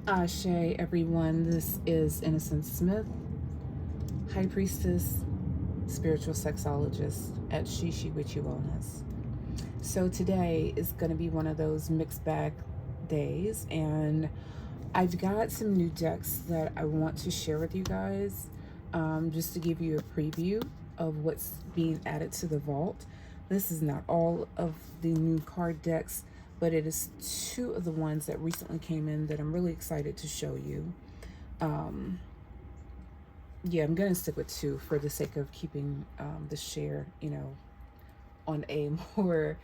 Ashe, everyone. This is Innocent Smith, High Priestess, Spiritual Sexologist at Shishi Witchy Wellness. So today is going to be one of those mixed bag days, and I've got some new decks that I want to share with you guys, just to give you a preview of what's being added to the vault. This is not all of the new card decks, but it is two of the ones that recently came in that I'm really excited to show you. Um, yeah, I'm gonna stick with two for the sake of keeping the share, on a more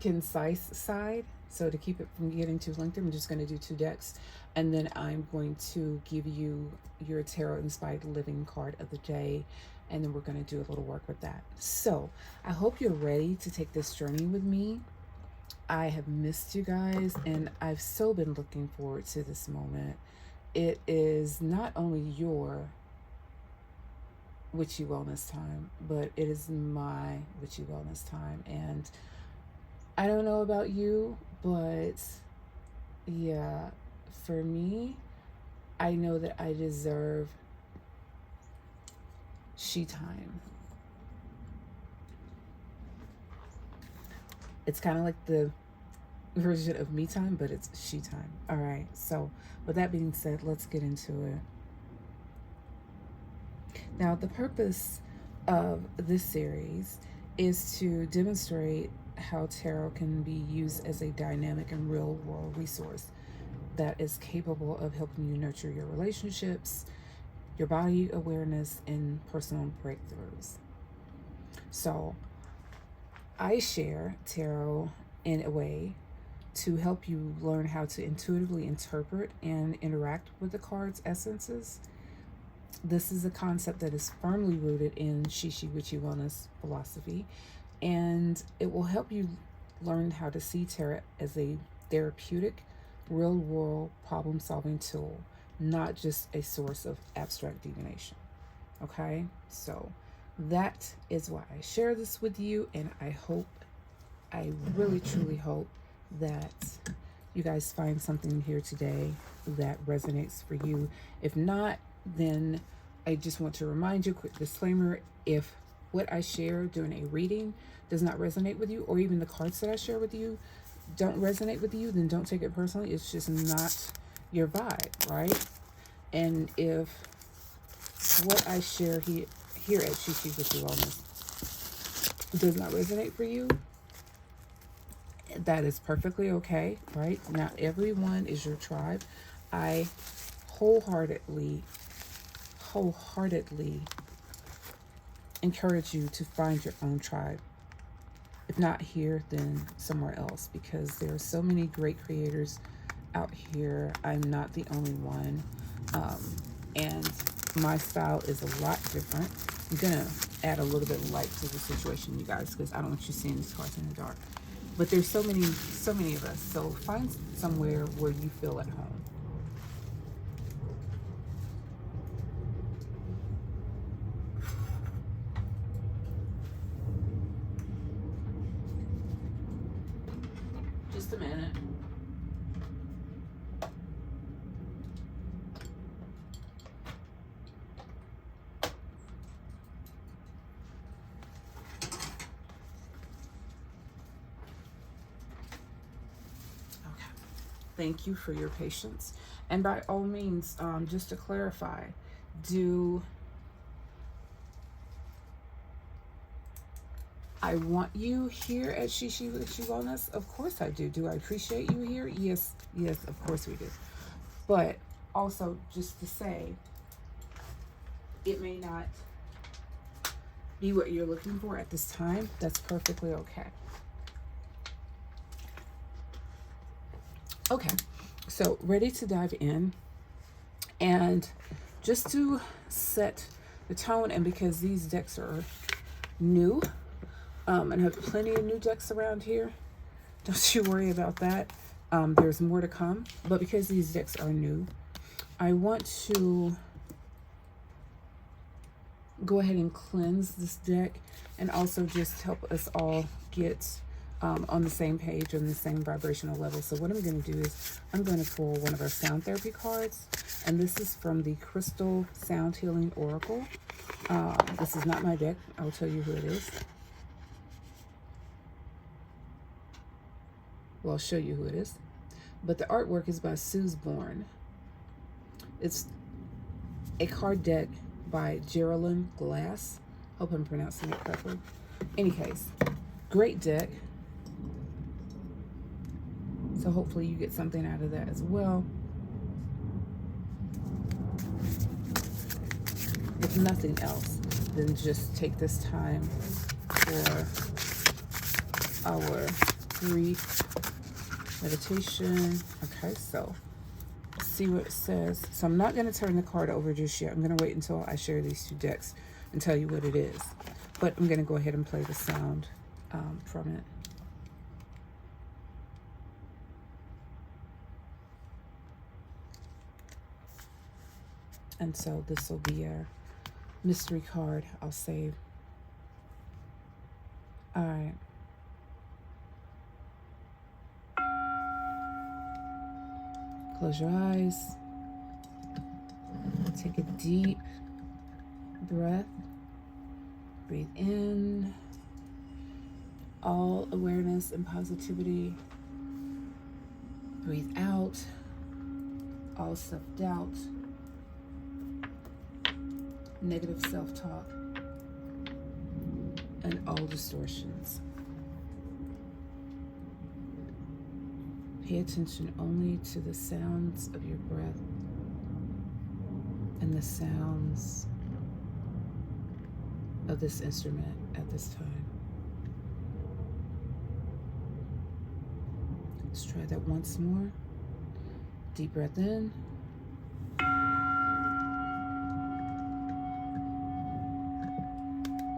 concise side. So to keep it from getting too lengthy, I'm just going to do two decks, and then I'm going to give you your tarot inspired living card of the day, and then we're going to do a little work with that. So I hope you're ready to take this journey with me. I have missed you guys, and I've so been looking forward to this moment. It is not only your witchy wellness time, but it is my witchy wellness time. And I don't know about you, but yeah, for me, I know that I deserve she time. It's kind of like the version of me time, but it's she time. All right, so with that being said, let's get into it. Now, the purpose of this series is to demonstrate how tarot can be used as a dynamic and real world resource that is capable of helping you nurture your relationships, your body awareness, and personal breakthroughs. So, I share tarot in a way to help you learn how to intuitively interpret and interact with the card's essences. This is a concept that is firmly rooted in Shishi Witchy Wellness philosophy, and it will help you learn how to see tarot as a therapeutic, real world problem solving tool, not just a source of abstract divination. Okay? So that is why I share this with you, and I really truly hope that you guys find something here today that resonates for you. If not, then I just want to remind you, quick disclaimer, if what I share during a reading does not resonate with you, or even the cards that I share with you don't resonate with you, then don't take it personally. It's just not your vibe, right? And if what I share here at Shishi With You Wellness does not resonate for you, that is perfectly okay, right? Not everyone is your tribe. I wholeheartedly encourage you to find your own tribe. If not here, then somewhere else, because there are so many great creators out here. I'm not the only one. And my style is a lot different. I'm gonna add a little bit of light to the situation, you guys, because I don't want you seeing these cards in the dark. But there's so many of us. So find somewhere where you feel at home. Just a minute. Thank you for your patience. And by all means, just to clarify, do I want you here at Shishi Witchy Wellness? Of course I do. Do I appreciate you here? Yes, of course we do. But also, just to say, it may not be what you're looking for at this time. That's perfectly okay. Okay, so ready to dive in, and just to set the tone, and because these decks are new, and I have plenty of new decks around here, don't you worry about that. There's more to come, but because these decks are new, I want to go ahead and cleanse this deck, and also just help us all get on the same page, on the same vibrational level. So what I'm going to do is I'm going to pull one of our sound therapy cards, and this is from the Crystal Sound Healing Oracle. This is not my deck. I will tell you who it is. Well, I'll show you who it is. But the artwork is by Suze Bourne. It's a card deck by Geraldine Glass. Hope I'm pronouncing it correctly. Any case, great deck. So hopefully you get something out of that as well. If nothing else, then just take this time for our brief meditation. Okay, so see what it says. So I'm not going to turn the card over just yet. I'm going to wait until I share these two decks and tell you what it is. But I'm going to go ahead and play the sound from it. And so this will be a mystery card I'll save. All right. Close your eyes. Take a deep breath. Breathe in. All awareness and positivity. Breathe out. All self-doubt. Negative self-talk. And all distortions. Pay attention only to the sounds of your breath and the sounds of this instrument at this time. Let's try that once more. Deep breath in.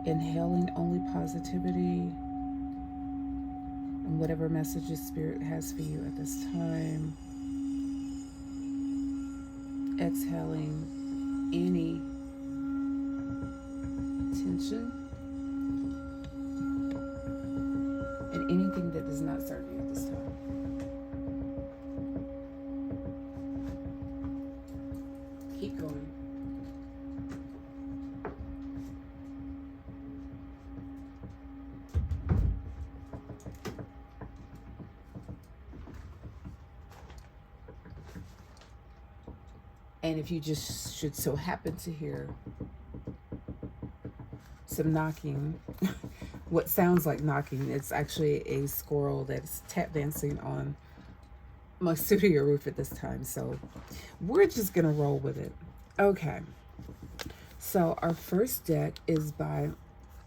Inhaling only positivity and whatever messages Spirit has for you at this time. Exhaling any tension and anything that does not serve you at this time. Keep going. And if you just should so happen to hear some knocking, what sounds like knocking, it's actually a squirrel that's tap dancing on my studio roof at this time. So we're just gonna roll with it. Okay. So our first deck is by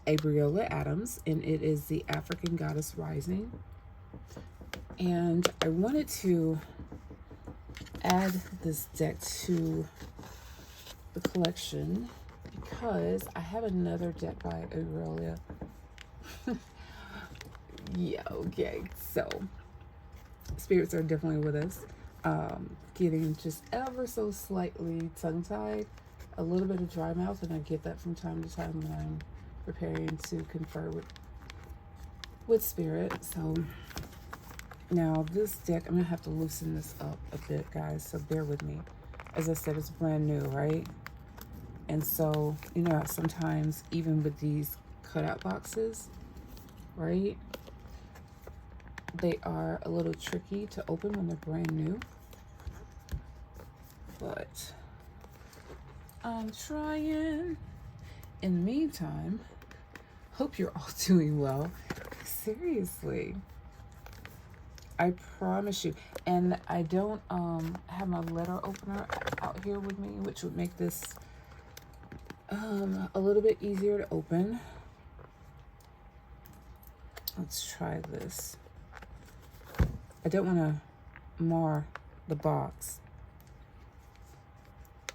Abriola Adams, and it is the African Goddess Rising. And I wanted to add this deck to the collection because I have another deck by Aurelia. Yeah, okay. So spirits are definitely with us. Getting just ever so slightly tongue-tied, a little bit of dry mouth, and I get that from time to time when I'm preparing to confer with spirit. So now this deck, I'm gonna have to loosen this up a bit, guys, so bear with me. As I said, it's brand new, right? And so, you know, sometimes even with these cutout boxes, right, they are a little tricky to open when they're brand new. But I'm trying. In the meantime, hope you're all doing well. Seriously. I promise you. And I don't have my letter opener out here with me, which would make this a little bit easier to open. Let's try this. I don't want to mar the box.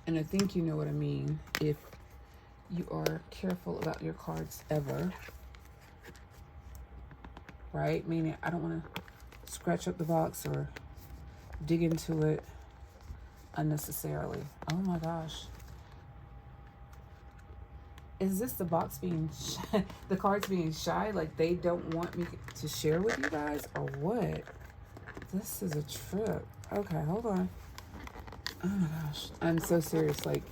And I think you know what I mean if you are careful about your cards ever. Right? Meaning I don't want to scratch up the box or dig into it unnecessarily. Oh my gosh. Is this the box being shy? The cards being shy? Like they don't want me to share with you guys? Or what? This is a trip. Okay, hold on. Oh my gosh. I'm so serious. Like,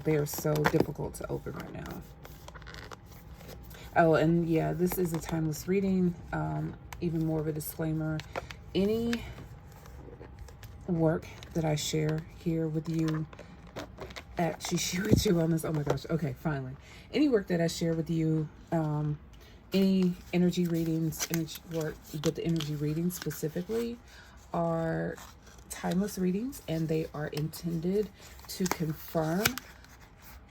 they are so difficult to open right now. Oh, and yeah, this is a timeless reading. Even more of a disclaimer. Any work that I share here with you at Shishiritsu Wellness. Oh my gosh. Okay, finally. Any work that I share with you, any energy readings, work, but the energy readings specifically are timeless readings, and they are intended to confirm,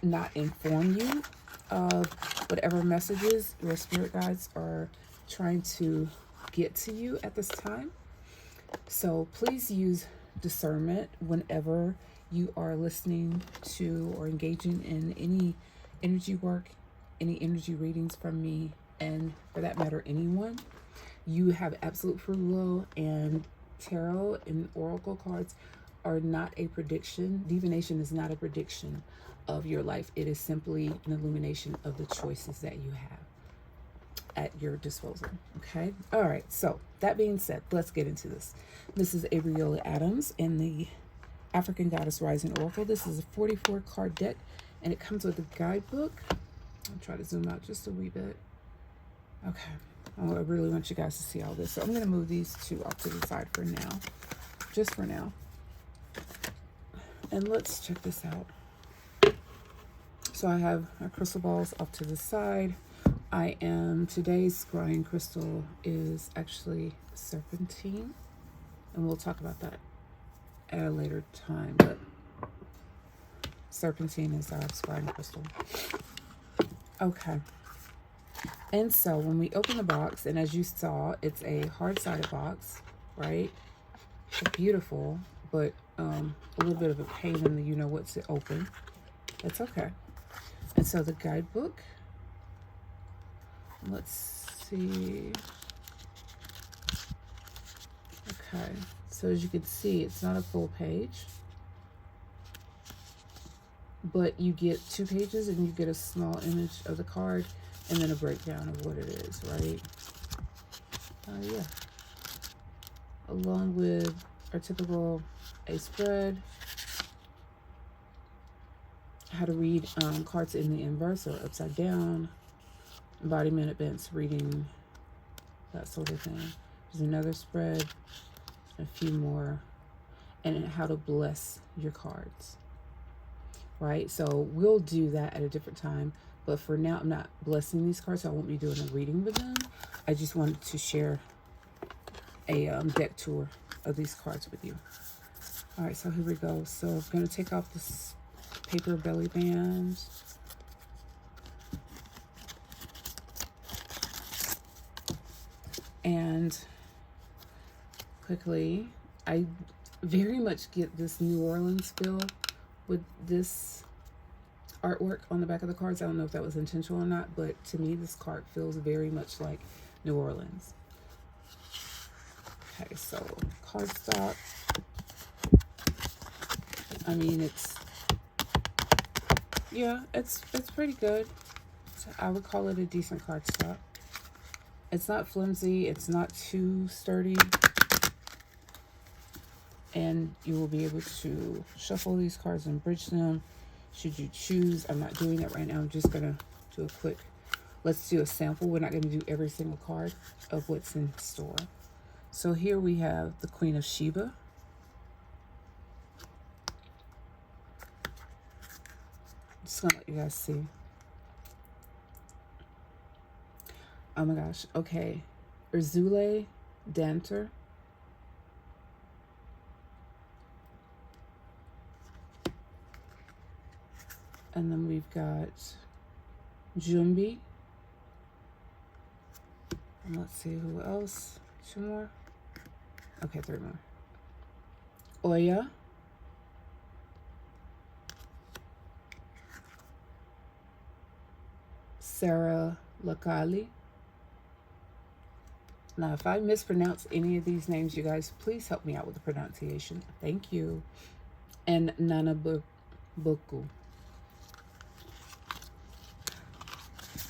not inform you of whatever messages your spirit guides are trying to get to you at this time. So please use discernment whenever you are listening to or engaging in any energy work, any energy readings from me, and for that matter, anyone. You have absolute free will, and tarot and oracle cards are not a prediction. Divination is not a prediction of your life. It is simply an illumination of the choices that you have at your disposal. Okay. All right. So that being said, let's get into this. This is Abriola Adams in the African Goddess Rising Oracle. This is a 44 card deck, and it comes with a guidebook. I'll try to zoom out just a wee bit. Okay. Oh, I really want you guys to see all this. So I'm going to move these two off to the side for now. Just for now. And let's check this out. So I have my crystal balls off to the side. Today's scrying crystal is actually serpentine. And we'll talk about that at a later time. But serpentine is our scrying crystal. Okay. And so when we open the box, and as you saw, it's a hard-sided box, right? It's beautiful, but a little bit of a pain in the you-know-what to open. That's okay. And so the guidebook, let's see. Okay, so as you can see, it's not a full page, but you get 2 pages and you get a small image of the card and then a breakdown of what it is, right? Yeah. Along with our typical A spread, how to read cards in the inverse or upside down, embodiment, advanced reading, that sort of thing. There's another spread, a few more, and how to bless your cards, right? So we'll do that at a different time, but for now, I'm not blessing these cards, so I won't be doing a reading with them. I just wanted to share a deck tour of these cards with you. All right, so here we go. So I'm going to take off this paper belly band. And quickly, I very much get this New Orleans feel with this artwork on the back of the cards. I don't know if that was intentional or not, but to me, this card feels very much like New Orleans. Okay, so cardstock. I mean, it's pretty good. So I would call it a decent cardstock. It's not flimsy. It's not too sturdy. And you will be able to shuffle these cards and bridge them should you choose. I'm not doing that right now. I'm just going to do a quick, let's do a sample. We're not going to do every single card of what's in store. So here we have the Queen of Sheba. Just going to let you guys see. Oh my gosh. Okay. Urzule Danter. And then we've got Jumbi. And let's see who else. 2 more. Okay, 3 more. Oya. Sarah Lakali. Now, if I mispronounce any of these names, you guys, please help me out with the pronunciation. Thank you. And Nana Boku.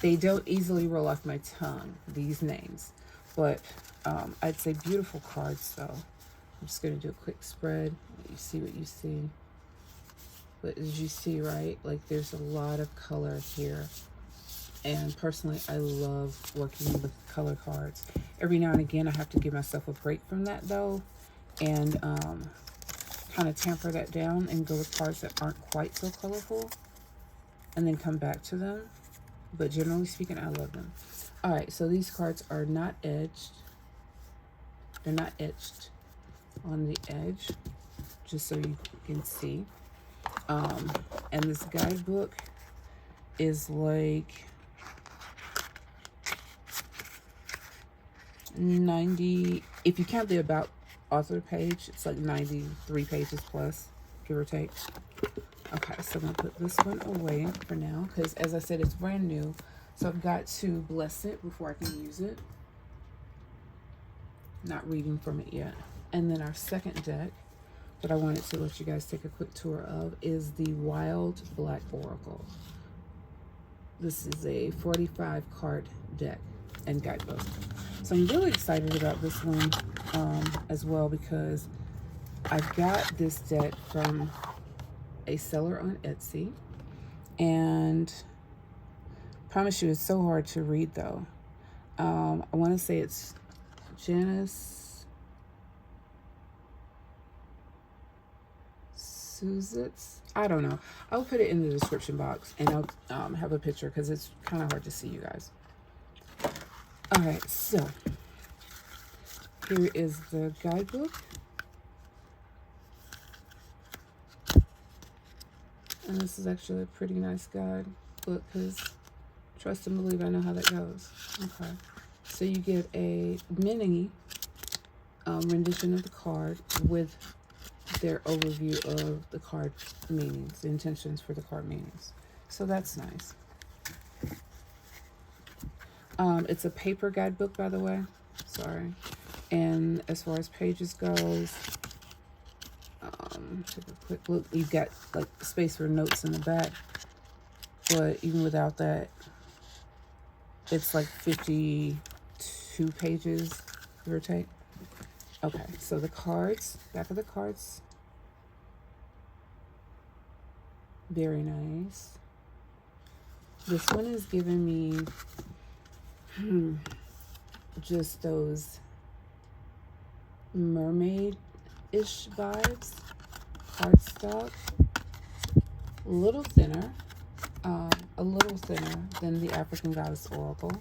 They don't easily roll off my tongue, these names. But I'd say beautiful cards, though. I'm just going to do a quick spread. You see what you see. But as you see, right, like there's a lot of color here. And personally, I love working with color cards. Every now and again, I have to give myself a break from that, though, and kind of tamper that down and go with cards that aren't quite so colorful, and then come back to them. But generally speaking, I love them. All right, so these cards are not edged. They're not etched on the edge, just so you can see. And this guidebook is like 90, if you count the about author page, it's like 93 pages plus, give or take. Okay, so I'm gonna put this one away for now, because as I said, it's brand new, so I've got to bless it before I can use it. Not reading from it yet. And then our second deck that I wanted to let you guys take a quick tour of is the Wild Black Oracle. This is a 45 card deck and guidebook. So I'm really excited about this one as well, because I've got this deck from a seller on Etsy, and I promise you it's so hard to read though. I want to say it's Janice Suzitz. I don't know. I'll put it in the description box, and I'll have a picture because it's kind of hard to see, you guys. All right, so here is the guidebook. And this is actually a pretty nice guidebook, because trust and believe, I know how that goes. Okay, so you get a mini rendition of the card with their overview of the card meanings, the intentions for the card meanings. So that's nice. It's a paper guidebook, by the way. Sorry. And as far as pages goes, take a quick look. You've got like space for notes in the back, but even without that, it's like 52 pages, give or take. Okay, so the cards, back of the cards, very nice. This one is giving me just those mermaid-ish vibes. Cardstock, a little thinner than the African Goddess Oracle.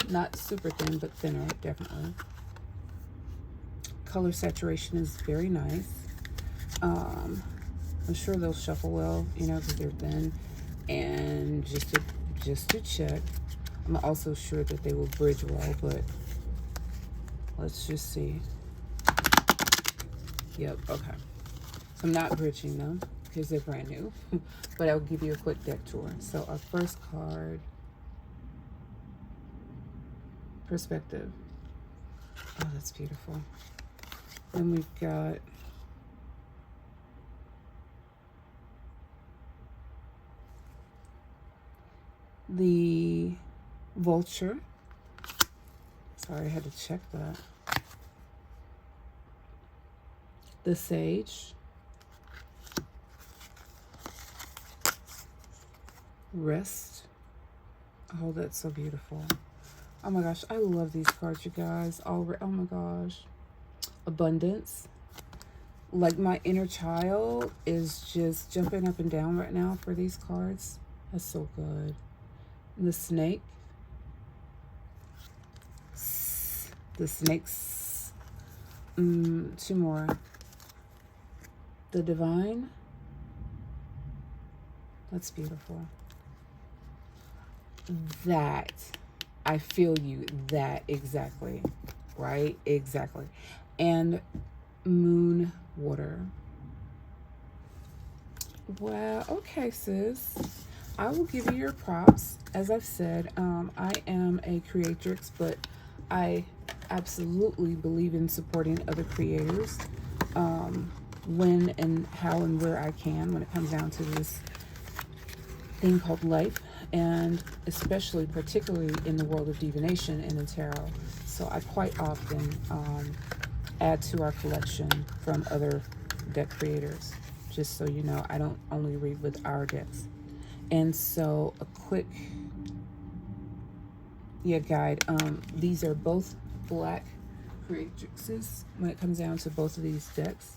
Not super thin, but thinner, definitely. Color saturation is very nice. I'm sure they'll shuffle well, you know, because they're thin. And just to check, I'm also sure that they will bridge well, but let's just see. Yep, okay. So I'm not bridging them because they're brand new, but I'll give you a quick deck tour. So our first card, Perspective. Oh, that's beautiful. Then we've got the Vulture. Sorry, I had to check that. The Sage. Rest. Oh, that's so beautiful. Oh my gosh, I love these cards, you guys. Oh my gosh. Abundance. Like, my inner child is just jumping up and down right now for these cards. That's so good. And the Snake. The Snakes. Two more. The Divine. That's beautiful. That, I feel you, that exactly, right? Exactly. And Moon Water. Well, okay, sis. I will give you your props. As I've said, I am a creatrix, but I absolutely believe in supporting other creators when and how and where I can when it comes down to this thing called life. and especially, particularly in the world of divination and in tarot. So I quite often add to our collection from other deck creators. Just so you know, I don't only read with our decks. And so a quick guide. These are both black creatrixes when it comes down to both of these decks.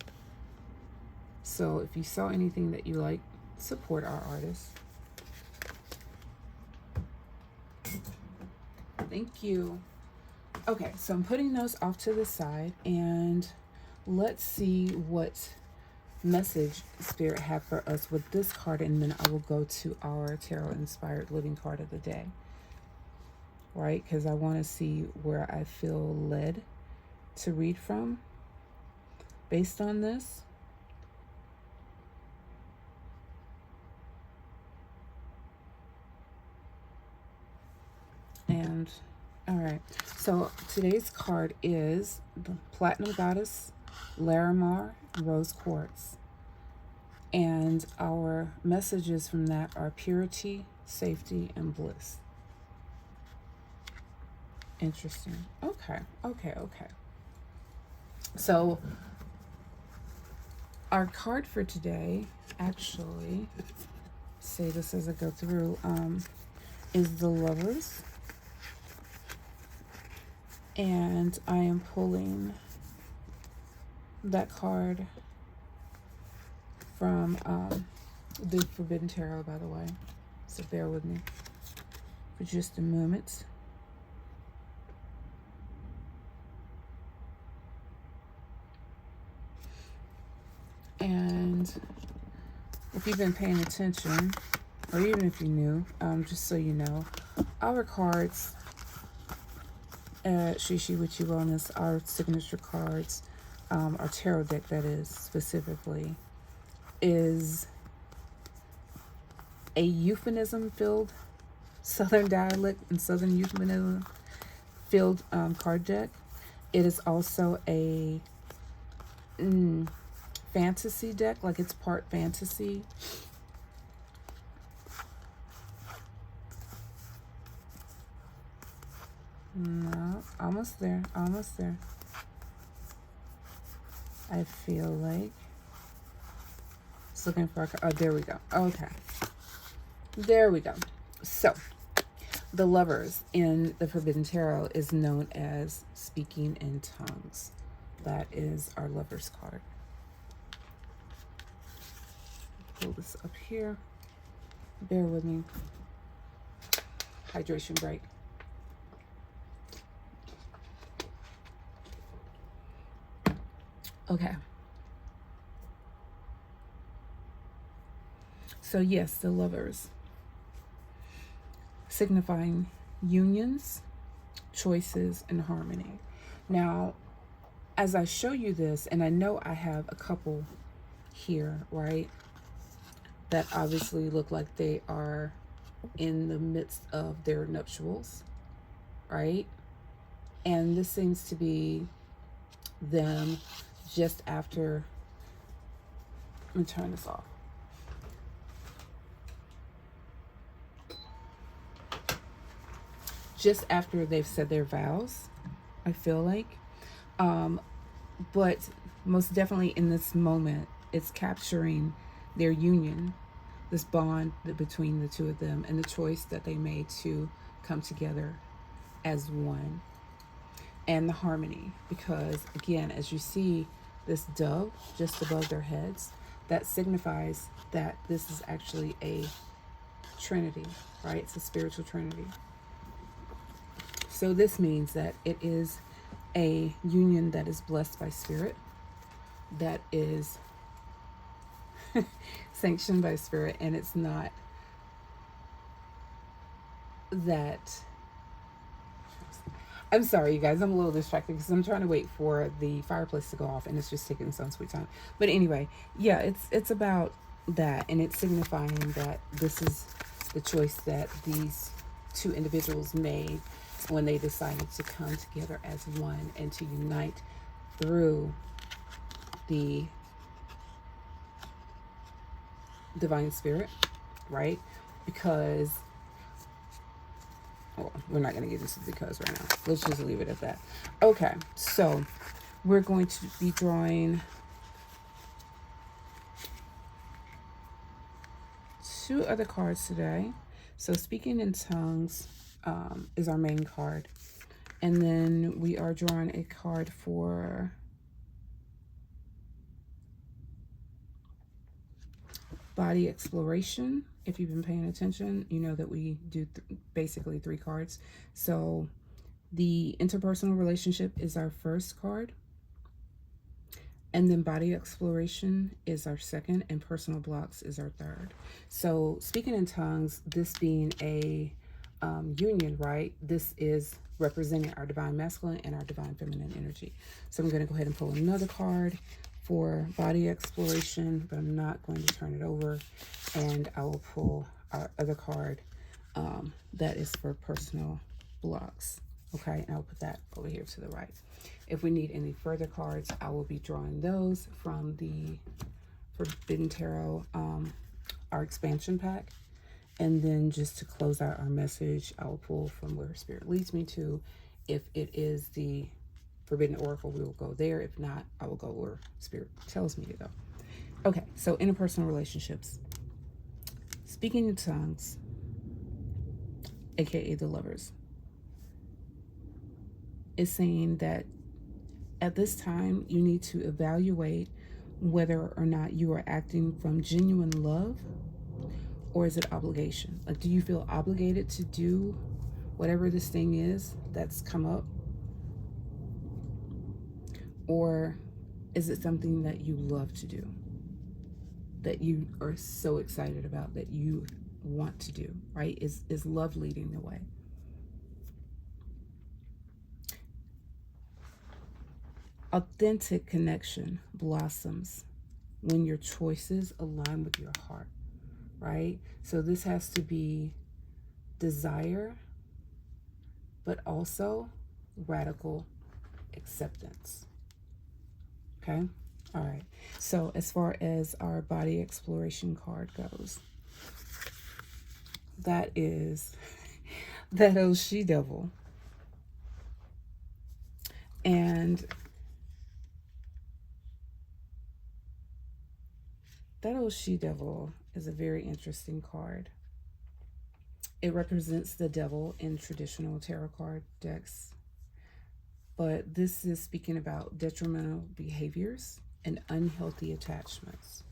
So if you saw anything that you like, support our artists. Thank you. Okay, so I'm putting those off to the side, and let's see what message Spirit have for us with this card, and then I will go to our tarot inspired living card of the day, right? Because I want to see where I feel led to read from based on this. And all right, so today's card is the Platinum Goddess, Larimar, Rose Quartz. And our messages from that are purity, safety, and bliss. Interesting. Okay. So our card for today, actually, say this as I go through, is the Lovers. And I am pulling that card from the Forbidden Tarot, by the way. So bear with me for just a moment. And if you've been paying attention, or even if you knew, just so you know, our cards at Shishi Witchy Wellness, our signature cards, our tarot deck, that is, specifically, is a euphemism-filled Southern dialect and Southern euphemism-filled card deck. It is also a fantasy deck, like it's part fantasy. No, almost there. I feel like it's looking for oh, there we go. Okay, there we go. So the Lovers in the Forbidden Tarot is known as speaking in tongues. That is our Lovers card. Pull this up here. Bear with me. Hydration break. Okay. So yes, the Lovers, signifying unions, choices, and harmony. Now, as I show you this, and I know I have a couple here, right, that obviously look like they are in the midst of their nuptials, right? And this seems to be them just after, let me turn this off. Just after they've said their vows, I feel like. But most definitely in this moment, it's capturing their union, this bond between the two of them, and the choice that they made to come together as one. And the harmony, because again, as you see this dove just above their heads, that signifies that this is actually a trinity, right? It's a spiritual trinity. So this means that it is a union that is blessed by Spirit, that is sanctioned by Spirit, and it's not that... I'm sorry, you guys, I'm a little distracted because I'm trying to wait for the fireplace to go off, and it's just taking some sweet time. But anyway, yeah, it's about that, and it's signifying that this is the choice that these two individuals made when they decided to come together as one and to unite through the divine spirit, right? Because Well, we're not going to get into the because right now. Let's just leave it at that. Okay, so we're going to be drawing 2 other cards today. So speaking in tongues is our main card. And then we are drawing a card for body exploration. If you've been paying attention, you know that we do basically 3 cards. So the interpersonal relationship is our first card. And then body exploration is our second, and personal blocks is our third. So speaking in tongues, this being a union, right? This is representing our divine masculine and our divine feminine energy. So I'm going to go ahead and pull another card for body exploration, but I'm not going to turn it over. And I will pull our other card that is for personal blocks. Okay, and I'll put that over here to the right. If we need any further cards, I will be drawing those from the Forbidden Tarot, our expansion pack. And then just to close out our message, I will pull from where Spirit leads me to. If it is the Forbidden Oracle, we will go there. If not, I will go where Spirit tells me to go. Okay, so interpersonal relationships. Speaking in tongues, aka the lovers, is saying that at this time, you need to evaluate whether or not you are acting from genuine love, or is it obligation? Like, do you feel obligated to do whatever this thing is that's come up? Or is it something that you love to do, that you are so excited about, that you want to do, right? Is love leading the way? Authentic connection blossoms when your choices align with your heart, right? So this has to be desire, but also radical acceptance. Okay? All right. So as far as our body exploration card goes, that is that old she-devil. And that old she-devil is a very interesting card. It represents the devil in traditional tarot card decks. But this is speaking about detrimental behaviors and unhealthy attachments.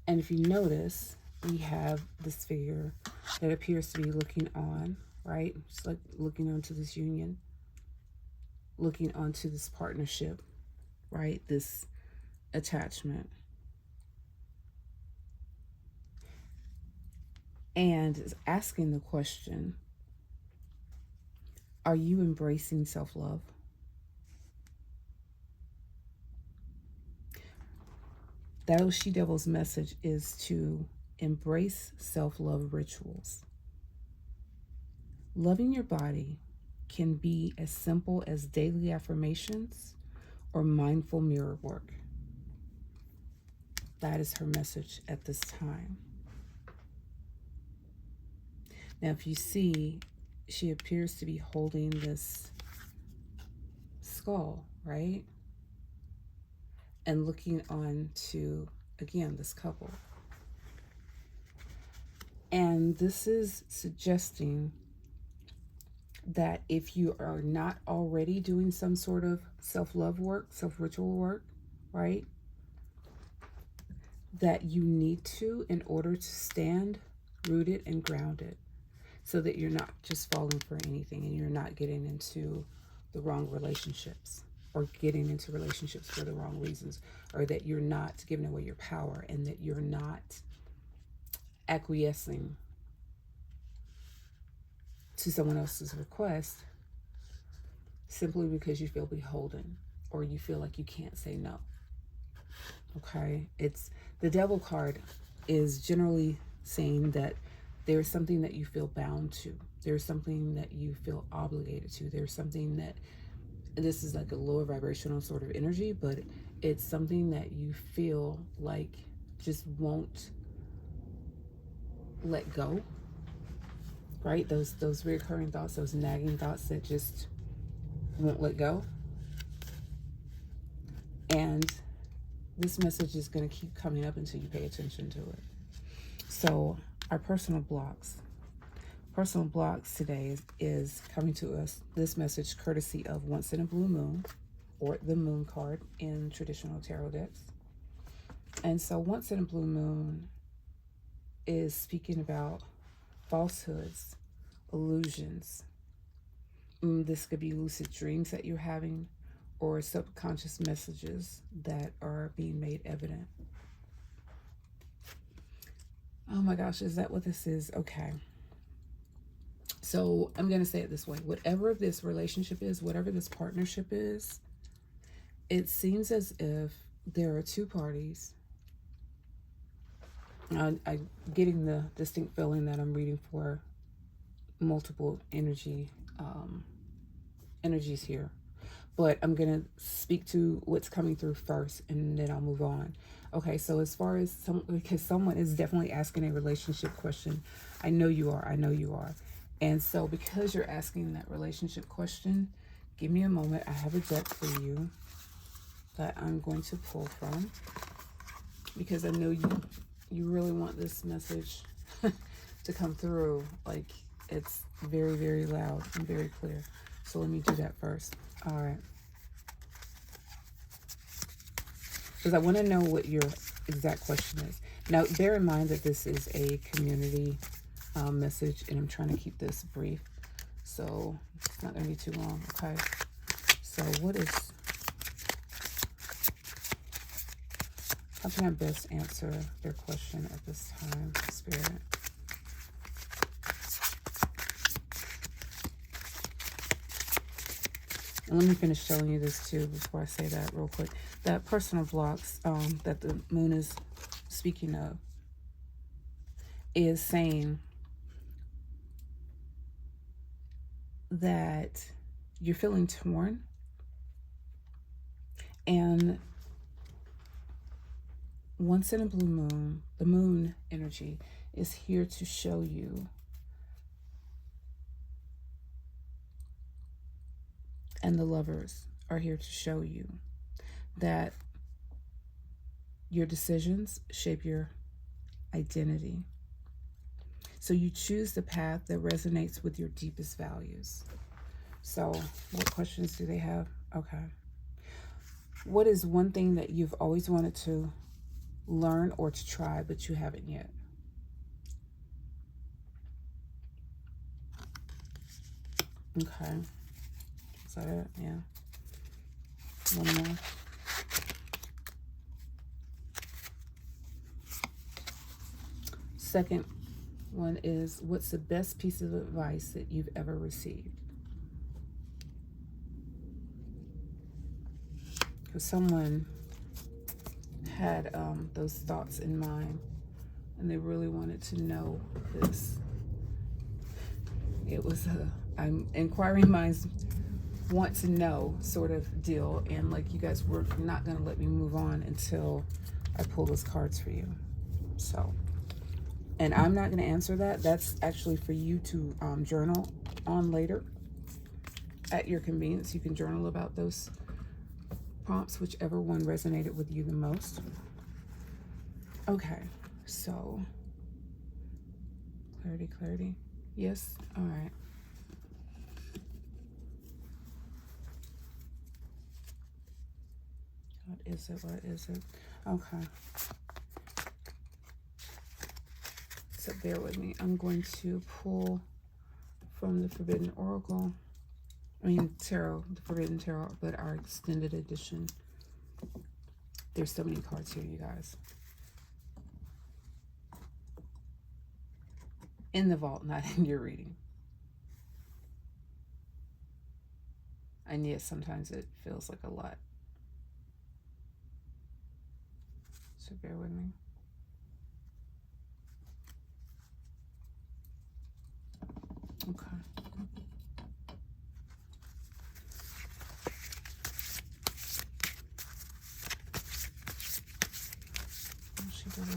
And if you notice, we have this figure that appears to be looking on, right? It's like looking onto this union, looking onto this partnership, right? This attachment. And is asking the question, are you embracing self-love? That old she-devil's message is to embrace self-love rituals. Loving your body can be as simple as daily affirmations or mindful mirror work. That is her message at this time. Now, if you see, she appears to be holding this skull, right? And looking on to, again, this couple. And this is suggesting that if you are not already doing some sort of self-love work, self-ritual work, right? That you need to in order to stand rooted and grounded, so that you're not just falling for anything and you're not getting into the wrong relationships, or getting into relationships for the wrong reasons, or that you're not giving away your power, and that you're not acquiescing to someone else's request simply because you feel beholden or you feel like you can't say no. Okay? It's the devil card is generally saying that there's something that you feel bound to. There's something that you feel obligated to. There's something that, this is like a lower vibrational sort of energy, but it's something that you feel like just won't let go. right? Those recurring thoughts, those nagging thoughts that just won't let go. And this message is going to keep coming up until you pay attention to it. So our personal blocks. Personal blocks today is coming to us, this message courtesy of Once in a Blue Moon, or the moon card in traditional tarot decks. And so Once in a Blue Moon is speaking about falsehoods, illusions. This could be lucid dreams that you're having, or subconscious messages that are being made evident. Oh my gosh, is that what this is? Okay. So I'm going to say it this way. Whatever this relationship is, whatever this partnership is, it seems as if there are two parties. I'm getting the distinct feeling that I'm reading for multiple energies here. But I'm going to speak to what's coming through first, and then I'll move on. Okay, so as far as because someone is definitely asking a relationship question. I know you are. I know you are. And so because you're asking that relationship question, give me a moment. I have a deck for you that I'm going to pull from, because I know you really want this message to come through. Like, it's very, very loud and very clear. So let me do that first. All right. Because I want to know what your exact question is. Now, bear in mind that this is a community message, and I'm trying to keep this brief, so it's not going to be too long. Okay. So how can I best answer their question at this time, Spirit? And let me finish showing you this too before I say that real quick. That personal blocks that the moon is speaking of is saying that you're feeling torn, and once in a blue moon, the moon energy is here to show you, and the lovers are here to show you that your decisions shape your identity. So you choose the path that resonates with your deepest values. So what questions do they have? Okay. What is one thing that you've always wanted to learn or to try, but you haven't yet? Okay. Is that it? Yeah. One more. Second one is, what's the best piece of advice that you've ever received? Because someone had those thoughts in mind, and they really wanted to know this. It was I'm inquiring minds want to know sort of deal, and like, you guys were not going to let me move on until I pull those cards for you. So, and I'm not going to answer that. That's actually for you to journal on later at your convenience. You can journal about those prompts, whichever one resonated with you the most. Okay, so clarity. Yes, all right. What is it? Okay. So bear with me. I'm going to pull from the Forbidden Oracle. Tarot, the Forbidden Tarot, but our extended edition. There's so many cards here, you guys. In the vault, not in your reading. And yes, sometimes it feels like a lot. So bear with me. Okay.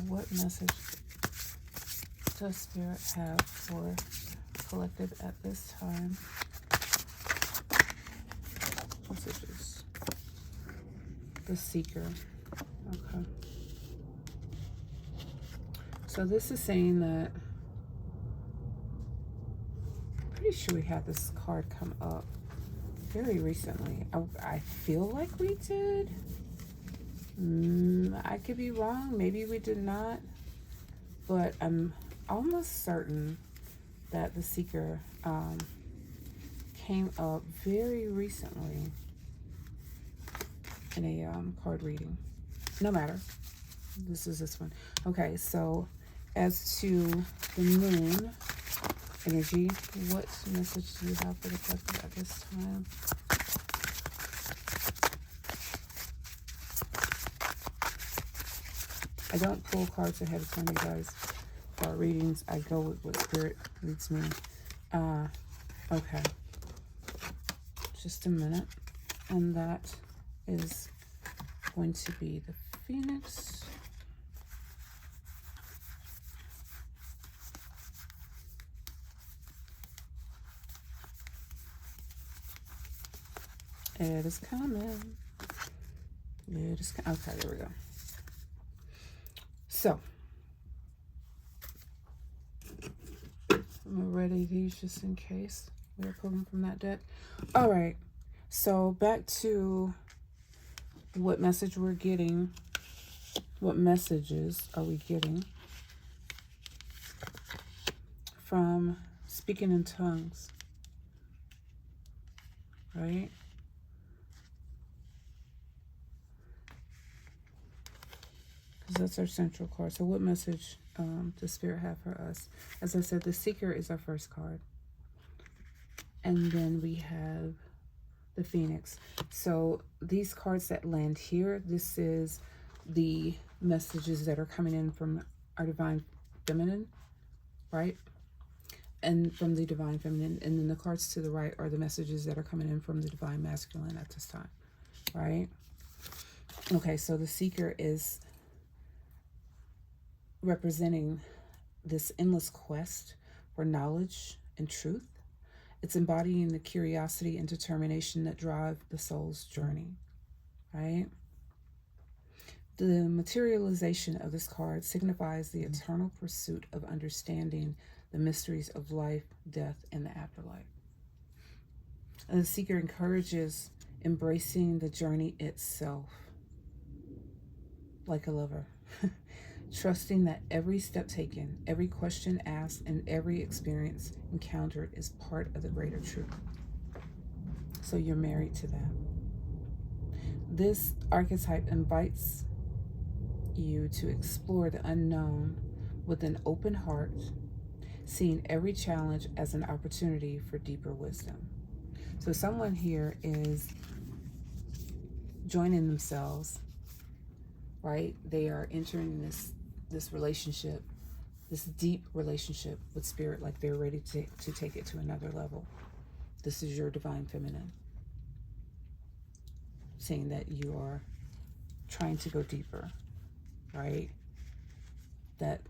What message does Spirit have for Collective at this time. Messages. The Seeker. Okay. So this is saying that, pretty sure we had this card come up very recently. I feel like we did. I could be wrong. Maybe we did not. But I'm almost certain that the Seeker came up very recently in a card reading. No matter. This is this one. Okay, so as to the moon energy, what message do you have for the collective at this time? I don't pull cards ahead of time, you guys. For our readings, I go with what Spirit leads me. Okay. Just a minute. And that is going to be the Phoenix. It is coming. It is coming. Okay, there we go. So, I'm going to ready these just in case we're pulling from that deck. All right. So, back to what message we're getting. What messages are we getting from speaking in tongues? Right? Because that's our central card. So what message does Spirit have for us? As I said, the Seeker is our first card. And then we have the Phoenix. So these cards that land here, this is the messages that are coming in from our Divine Feminine, right? And from the Divine Feminine. And then the cards to the right are the messages that are coming in from the Divine Masculine at this time, right? Okay, so the Seeker is representing this endless quest for knowledge and truth. It's embodying the curiosity and determination that drive the soul's journey, right? The materialization of this card signifies the eternal pursuit of understanding the mysteries of life, death, and the afterlife. And the Seeker encourages embracing the journey itself, like a lover. Trusting that every step taken, every question asked, and every experience encountered is part of the greater truth. So you're married to that. This archetype invites you to explore the unknown with an open heart, seeing every challenge as an opportunity for deeper wisdom. So someone here is joining themselves, right? They are entering this relationship, this deep relationship with Spirit, like they're ready to take it to another level. This is your Divine Feminine, saying that you are trying to go deeper, right? That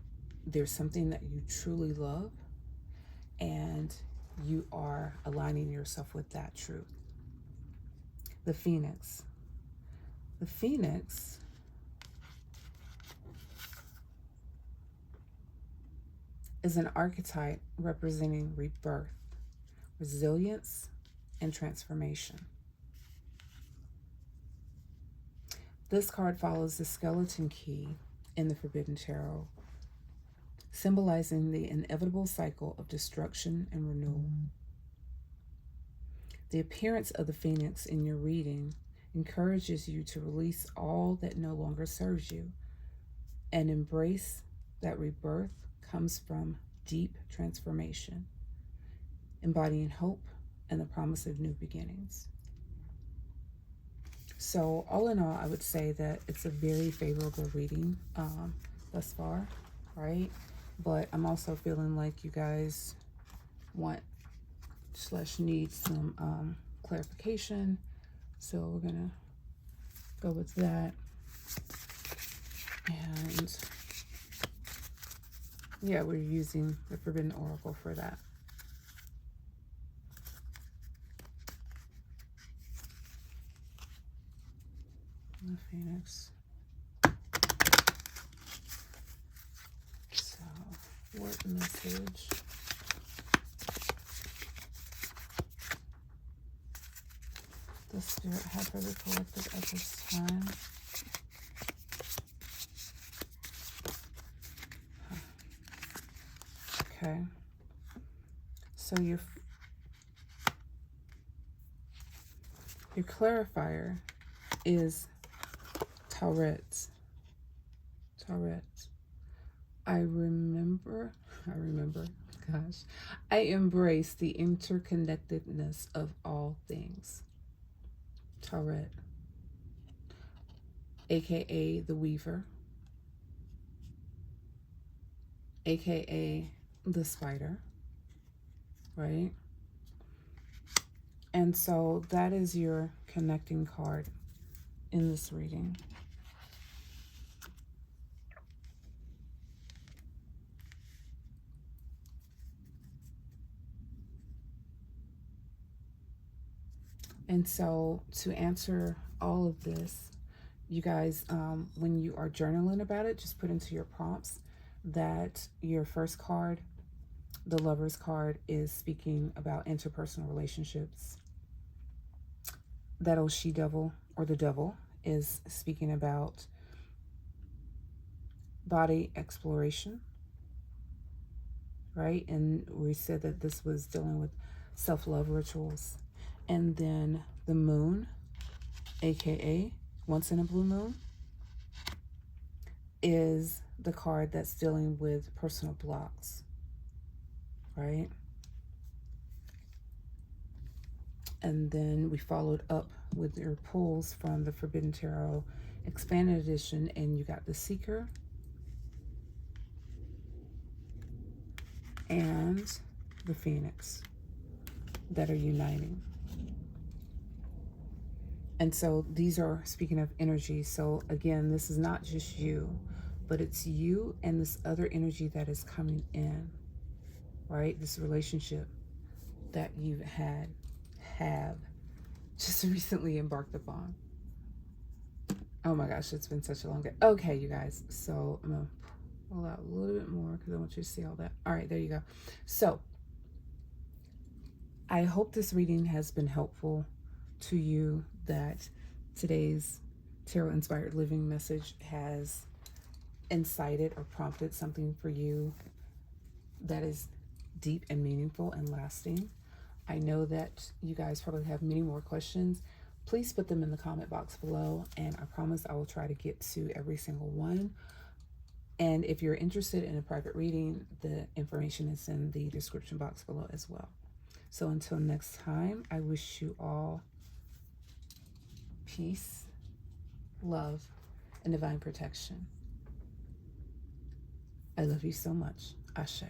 there's something that you truly love, and you are aligning yourself with that truth. The Phoenix. The Phoenix is an archetype representing rebirth, resilience, and transformation. This card follows the skeleton key in the Forbidden Tarot, symbolizing the inevitable cycle of destruction and renewal. The appearance of the Phoenix in your reading encourages you to release all that no longer serves you and embrace that rebirth comes from deep transformation, embodying hope and the promise of new beginnings. So all in all, I would say that it's a very favorable reading thus far, right? But I'm also feeling like you guys want / need some clarification. So we're gonna go with that. And yeah, we're using the Forbidden Oracle for that. The Phoenix. So, what message the Spirit have for the collective at this time? Okay. So your clarifier is Tauret. I remember, gosh, I embrace the interconnectedness of all things. Tauret, aka the Weaver, aka the Spider, right? And so that is your connecting card in this reading. And so to answer all of this, you guys, when you are journaling about it, just put into your prompts that your first card, the Lover's card, is speaking about interpersonal relationships. That old she-devil or the devil is speaking about body exploration, right? And we said that this was dealing with self-love rituals. And then the Moon, aka Once in a Blue Moon, is the card that's dealing with personal blocks, right? And then we followed up with your pulls from the Forbidden Tarot Expanded Edition, and you got the Seeker and the Phoenix that are uniting. And so these are speaking of energy. So again, this is not just you, but it's you and this other energy that is coming in, right? This relationship that you have just recently embarked upon. Oh my gosh, it's been such a long day. Okay, you guys. So I'm gonna pull out a little bit more because I want you to see all that. All right, there you go. So I hope this reading has been helpful to you, that today's Tarot Inspired Living message has incited or prompted something for you that is deep and meaningful and lasting. I know that you guys probably have many more questions. Please put them in the comment box below, and I promise I will try to get to every single one. And if you're interested in a private reading, the information is in the description box below as well. So until next time, I wish you all peace, love, and divine protection. I love you so much. Ashe.